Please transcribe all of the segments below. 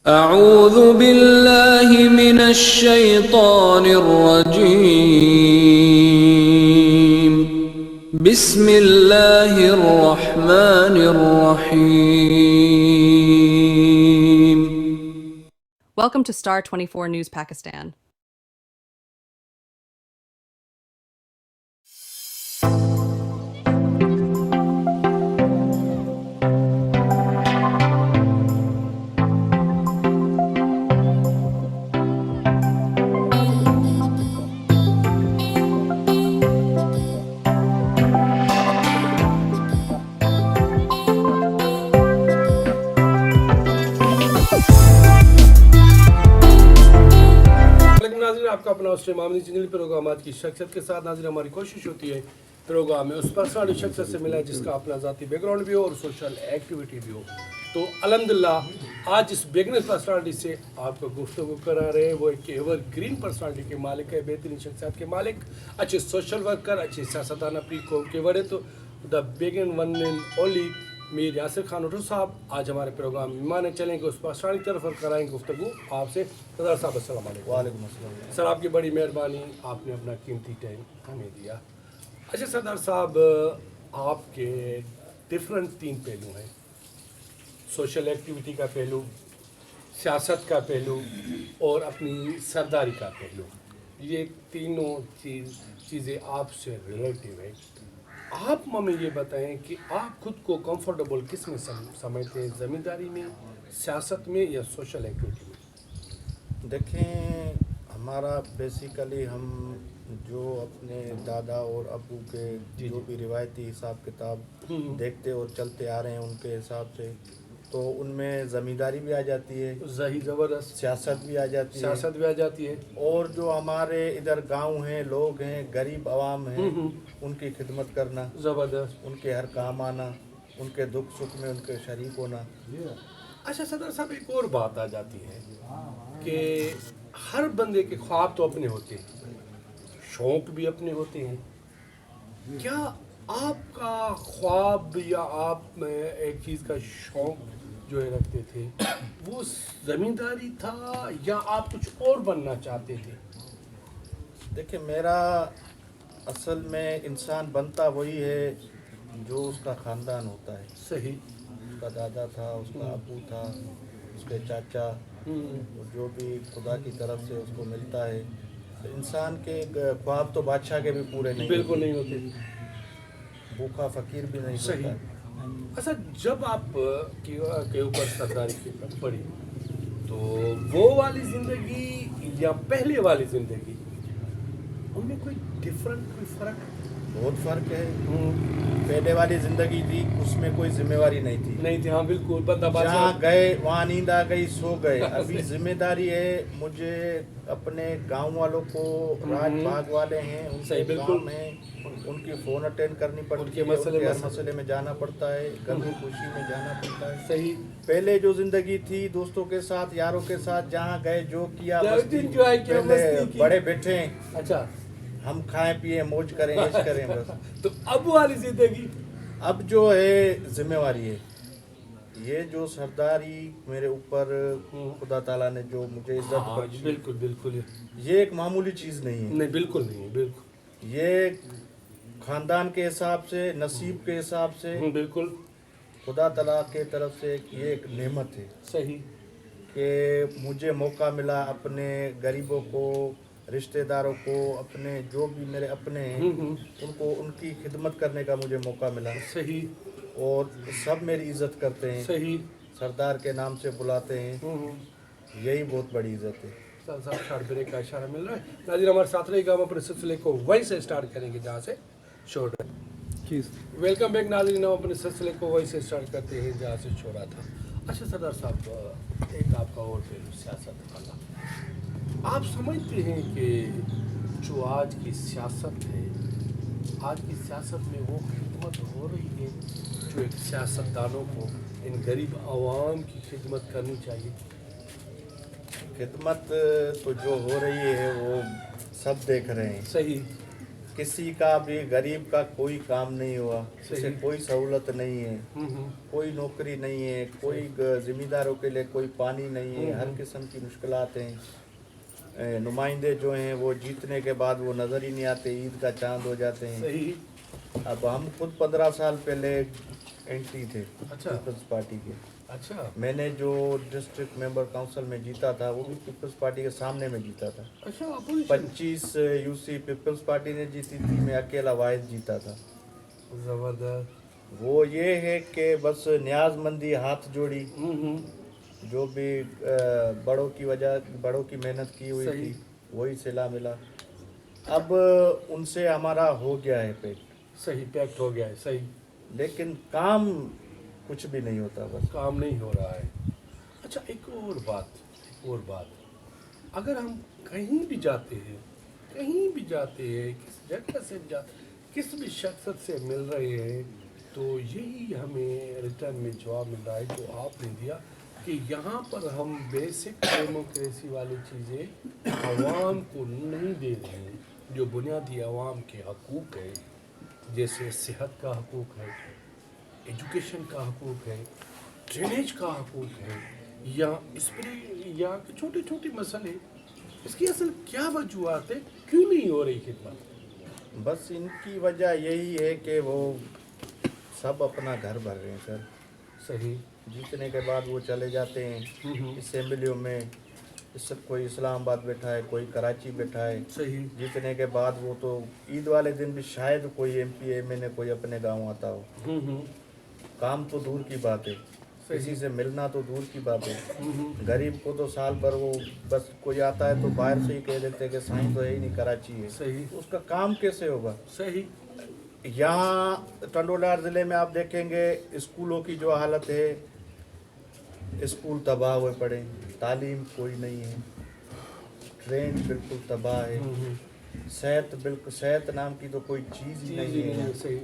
اعوذ باللہ من الشیطان الرجیم بسم اللہ الرحمن الرحیم. Welcome to Star 24 News Pakistan. ناظرین، آپ کا اپنا اسٹریم آمدنی چینل پروگرام آج کی شخصیت کے ساتھ. ناظرین، ہماری کوشش ہوتی ہے پروگرام میں اس پرسنل شخصیت سے ملا جس کا اپنا ذاتی بیک گراؤنڈ بھی ہو اور سوشل ایکٹیویٹی بھی ہو. تو الحمدللہ آج اس بگنر پرسنالٹی سے آپ کو گفتگو کرا رہے ہیں. وہ ایک ایور گرین پرسنالٹی کے مالک ہے، بہترین شخصیات کے مالک، اچھے سوشل ورکر، اچھے سیاستدان، اپنی قوم کے بڑے. تو دا بگن ون اینڈ اونلی میر یاسر خان اٹھو صاحب آج ہمارے پروگرام میں مانے چلیں گے اس پرسنالٹی کی طرف اور کرائیں گفتگو آپ سے. صدر صاحب السلام علیکم. وعلیکم السلام. سر آپ کی بڑی مہربانی، آپ نے اپنا قیمتی ٹائم ہمیں دیا. اچھا صدر صاحب، آپ کے ڈفرینٹ 3 پہلو ہیں: سوشل ایکٹیویٹی کا پہلو، سیاست کا پہلو اور اپنی سرداری کا پہلو. یہ تینوں چیزیں آپ سے ریلیٹیو ہیں. آپ ہمیں یہ بتائیں کہ آپ خود کو کمفرٹیبل کس میں سمجھتے ہیں، زمینداری میں، سیاست میں یا سوشل ایکٹیویٹی میں؟ دیکھیں، ہمارا بیسیکلی ہم جو اپنے دادا اور ابو کے جو بھی روایتی حساب کتاب دیکھتے اور چلتے آ رہے ہیں ان کے حساب سے، تو ان میں زمینداری بھی آ جاتی ہے، زبردست. سیاست بھی آ جاتی ہے اور جو ہمارے ادھر گاؤں ہیں، لوگ ہیں، غریب عوام ہیں، ان کی خدمت کرنا، زبردست، ان کے ہر کام آنا، ان کے دکھ سکھ میں ان کے شریک ہونا. اچھا صدر صاحب، ایک اور بات آ جاتی ہے کہ ہر بندے کے خواب تو اپنے ہوتے ہیں، شوق بھی اپنے ہوتے ہیں. کیا آپ کا خواب یا آپ میں ایک چیز کا شوق جو ہے رکھتے تھے وہ زمینداری تھا یا آپ کچھ اور بننا چاہتے تھے؟ دیکھیں، میرا اصل میں انسان بنتا وہی ہے جو اس کا خاندان ہوتا ہے. صحیح. اس کا دادا تھا، اس کا ابو تھا، اس کے چاچا، جو بھی خدا کی طرف سے اس کو ملتا ہے. انسان کے خواب تو بادشاہ کے بھی پورے نہیں بالکل نہیں ہوتے. بھوکا فقیر بھی نہیں ہوتا. صحیح. اچھا، جب آپ کے اوپر سرداری کی پڑی تو وہ والی زندگی یا پہلے والی زندگی، ان میں کوئی ڈفرنٹ، کوئی فرق؟ بہت فرق ہے. پہلے والی زندگی تھی، اس میں کوئی ذمہ داری نہیں تھی. ہاں بالکل. بندہ جہاں گئے وہاں نیند آ گئی، سو گئے. ابھی ذمہ داری ہے مجھے اپنے گاؤں والوں کو، راج باغ والے ہیں ان سے کام ہے، ان کی فون اٹینڈ کرنی پڑتی ہے، ان کے ہر مسئلے میں جانا پڑتا ہے، غم خوشی میں جانا پڑتا ہے. صحیح. پہلے جو زندگی تھی دوستوں کے ساتھ، یاروں کے ساتھ، جہاں گئے جو کیا، بڑے بیٹھے ہیں، اچھا ہم کھائیں پیئیں موج کریں عیش کریں بس. تو اب والی زندگی، اب جو ہے ذمہ داری ہے. یہ جو سرداری میرے اوپر خدا تعالیٰ نے جو مجھے عزت بخشی، بالکل بالکل، یہ ایک معمولی چیز نہیں ہے. نہیں بالکل نہیں ہے. بالکل یہ خاندان کے حساب سے، نصیب کے حساب سے، بالکل خدا تعالیٰ کے طرف سے یہ ایک نعمت ہے. صحیح. کہ مجھے موقع ملا اپنے غریبوں کو، رشتہ داروں کو، اپنے جو بھی میرے اپنے ہیں ان کو ان کی خدمت کرنے کا مجھے موقع ملا. صحیح. اور سب میری عزت کرتے ہیں، صحیح. سردار کے نام سے بلاتے ہیں. یہی بہت بڑی عزت ہے. صاحب شارٹ بریک کا اشارہ مل رہا ہے. ناظرین ہمارے ساتھ رہے گا. ہم اپنے سلسلے کو وہیں سے اسٹارٹ کریں گے جہاں سے چھوڑ رہے ہیں. ویلکم بیک ناظرین. ہم اپنے سلسلے کو وہیں سے اسٹارٹ کرتے ہیں جہاں سے چھوڑا تھا. اچھا صدر صاحب، ایک آپ کا اور پہلو سیاست والا. آپ سمجھتے ہیں کہ جو آج کی سیاست ہے، آج کی سیاست میں وہ خدمت ہو رہی ہے جو ایک سیاستدانوں کو ان غریب عوام کی خدمت کرنی چاہیے؟ خدمت تو جو ہو رہی ہے وہ سب دیکھ رہے ہیں. صحیح. किसी का भी गरीब का कोई काम नहीं हुआ, इसे सही। कोई सहूलत नहीं है, कोई नौकरी नहीं है, कोई जिम्मेदारों के लिए कोई पानी नहीं है, हर किस्म की मुश्किलात हैं। नुमाइंदे जो हैं वो जीतने के बाद वो नज़र ही नहीं आते, ईद का चांद हो जाते हैं। सही। अब हम खुद 15 साल पहले एंट्री थे अच्छा। पीपल्स पार्टी के। अच्छा मैंने जो डिस्ट्रिक्ट मेंबर काउंसिल में जीता था वो भी पीपल्स पार्टी के सामने में जीता था। अच्छा अपोजिशन 25 यूसी पीपल्स पार्टी ने जीती थी, मैं अकेला वाहिद जीता था। जबरदस्त। वो ये है कि बस न्याजमंदी हाथ जोड़ी, जो भी बड़ों की वजह, बड़ों की मेहनत की हुई सही। थी वही सिला मिला। अब उनसे हमारा हो गया है पेट, सही पैक्ट हो गया है। सही। लेकिन काम कुछ भी नहीं होता, बस काम नहीं हो रहा है। अच्छा एक और बात, अगर हम कहीं भी जाते हैं, किस जगह से किस भी शख्स से मिल रहे हैं, तो यही हमें रिटर्न में जवाब मिल रहा है जो आपने दिया कि यहाँ पर हम बेसिक डेमोक्रेसी वाली चीज़ें आवाम को नहीं दे रहे हैं, जो बुनियादी आवाम के हकूक़ है, जैसे सेहत का हकूक़ है, एजुकेशन का हकूक़ है, ड्रेनेज का हकूक़ है, या स्प्रे या छोटे छोटे मसले, इसकी असल क्या वजूहत है, क्यों नहीं हो रही खिदमत? बस इनकी वजह यही है कि वो सब अपना घर भर रहे हैं सर। सही। जीतने के बाद वो चले जाते हैं असेंबलियों में, सब कोई इस्लामाबाद बैठा है, कोई कराची बैठा है। सही। जीतने के बाद वो तो ईद वाले दिन भी शायद कोई एमपी एमएलए कोई अपने गांव आता हो। काम तो दूर की बात है, किसी से मिलना तो दूर की बात है। गरीब को तो साल भर वो बस कोई आता है तो बाहर से ही कह देते हैं कि साईं तो है ही नहीं, कराची है। सही। उसका काम कैसे होगा? सही। यहाँ टंडोलार ज़िले में आप देखेंगे स्कूलों की जो हालत है, स्कूल तबाह हुए पड़े, तालीम कोई नहीं है, ट्रेन बिल्कुल तबाह है, सेहत नाम की तो कोई चीज़ ही नहीं है। सही।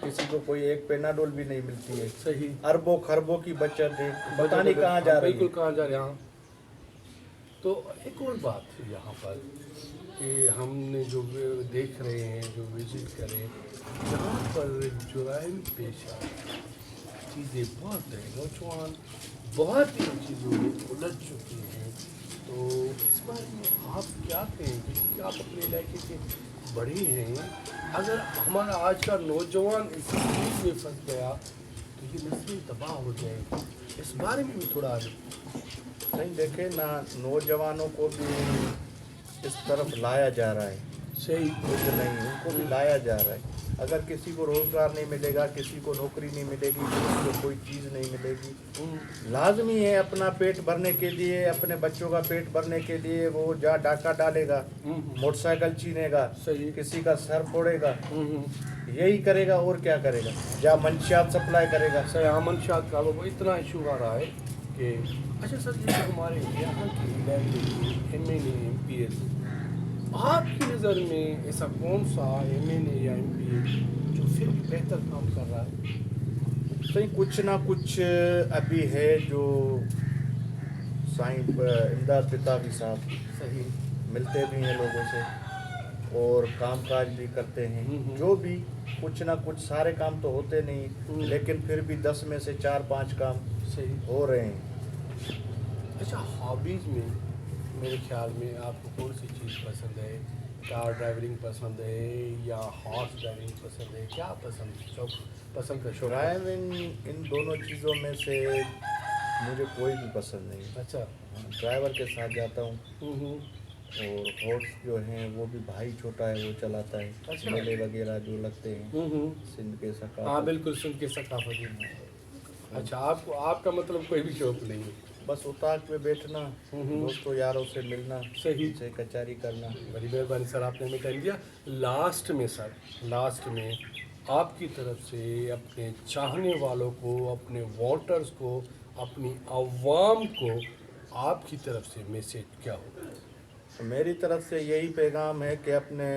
किसी को कोई एक पेनाडोल भी नहीं मिलती है। सही। अरबों खरबों की बचत है, पता नहीं कहाँ जा रही बिल्कुल है। कहाँ जा रहे हैं। हाँ। तो एक और बात है यहाँ पर कि हमने जो देख रहे हैं, जो विजिट करें, यहाँ पर जुराइम पेशा चीज़ें बहुत है, नौजवान बहुत ही चीज़ों में उलझ चुके हैं। तो इस बारे में आप क्या कहेंगे कि आप अपने इलाके के बड़े हैं, अगर हमारा आज का नौजवान इस चीज़ में फंस गया तो ये नस्लें तबाह हो जाएगी, इस बारे में भी थोड़ा नहीं देखे ना, नौजवानों को भी इस तरफ लाया जा रहा है। सही। कुछ नहीं, उनको भी लाया जा रहा है। अगर किसी को रोज़गार नहीं मिलेगा, किसी को नौकरी नहीं मिलेगी, किसी को कोई चीज़ नहीं मिलेगी, लाजमी है अपना पेट भरने के लिए, अपने बच्चों का पेट भरने के लिए वो जा डाका डालेगा, मोटरसाइकिल छीनेगा, सही। किसी का सर फोड़ेगा, यही करेगा और क्या करेगा, या मंशियात सप्लाई करेगा। सर मंशियात का वो इतना इशू आ रहा है कि अच्छा सर, ये हमारे यहाँ की एमएलए एमपीएस, आपकी नज़र में ऐसा कौन सा एमएलए या एमपी जो फिर भी बेहतर काम कर रहा है? सही, कुछ ना कुछ अभी है जो साईं इमदाद पितावी साहब सही। मिलते भी हैं लोगों से और कामकाज भी करते हैं। जो भी कुछ ना कुछ, सारे काम तो होते नहीं, लेकिन फिर भी 10 में से 4-5 काम सही हो रहे हैं। अच्छा हॉबीज़ में मेरे ख्याल में आपको कौन सी चीज़ पसंद है? कार ड्राइविंग पसंद है या हॉर्स ड्राइविंग पसंद है? क्या पसंद का शौक? ड्राइविंग, इन दोनों चीज़ों में से मुझे कोई भी पसंद नहीं। अच्छा। ड्राइवर के साथ जाता हूँ और हॉर्स जो हैं वो भी भाई छोटा है, वो चलाता है। अच्छा। मेले वगैरह जो लगते हैं सिंध के सका। हाँ बिल्कुल, सिंध के सकाफती में। अच्छा, आपको आपका मतलब कोई भी शौक नहीं है? बस उताक पे बैठना, दोस्तों यारों से मिलना, सही से कचहरी करना। बड़ी मेहरबानी सर, आपने हमें टाइम दिया। लास्ट में आपकी तरफ से अपने चाहने वालों को, अपने वोटर्स को, अपनी आवाम को आपकी तरफ से मैसेज क्या होगा? तो मेरी तरफ से यही पैगाम है कि अपने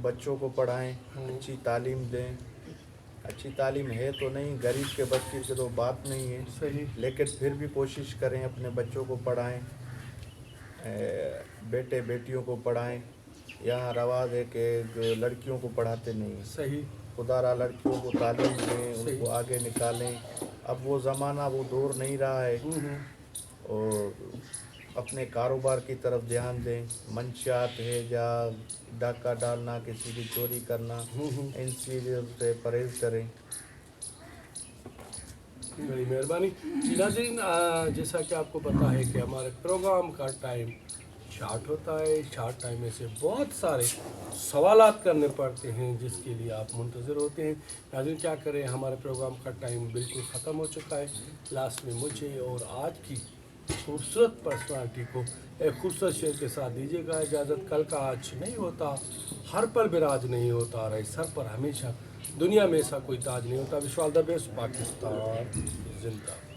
बच्चों को पढ़ाएं, अच्छी तालीम दें। अच्छी तालीम है तो नहीं, गरीब के बस की तो बात नहीं है, सही। लेकिन फिर भी कोशिश करें अपने बच्चों को पढ़ाएं, बेटे बेटियों को पढ़ाएं, यहाँ रवाज है कि लड़कियों को पढ़ाते नहीं हैं। सही खुदारा लड़कियों को तालीम दें, सही। उनको आगे निकालें। अब वो ज़माना वो दौर नहीं रहा है, और अपने कारोबार की तरफ ध्यान दें। मंशियात है या डाका डालना, किसी की चोरी करना, इन चीज़ों से परहेज़ करें। बड़ी मेहरबानी जी। नाज़रीन, जैसा कि आपको पता है कि हमारे प्रोग्राम का टाइम शार्ट होता है। शार्ट टाइम में से बहुत सारे सवालात करने पड़ते हैं जिसके लिए आप मुंतज़िर होते हैं। नाज़रीन, क्या करें, हमारे प्रोग्राम का टाइम बिल्कुल ख़त्म हो चुका है। लास्ट में मुझे और आज की खूबसूरत पर्सनालिटी को एक खूबसूरत शेर के साथ दीजिएगा इजाज़त। कल का आज नहीं होता, हर पल बिराज नहीं होता, रहे सर पर हमेशा दुनिया में ऐसा कोई ताज नहीं होता। Wish all the best, Pakistan जिंदा।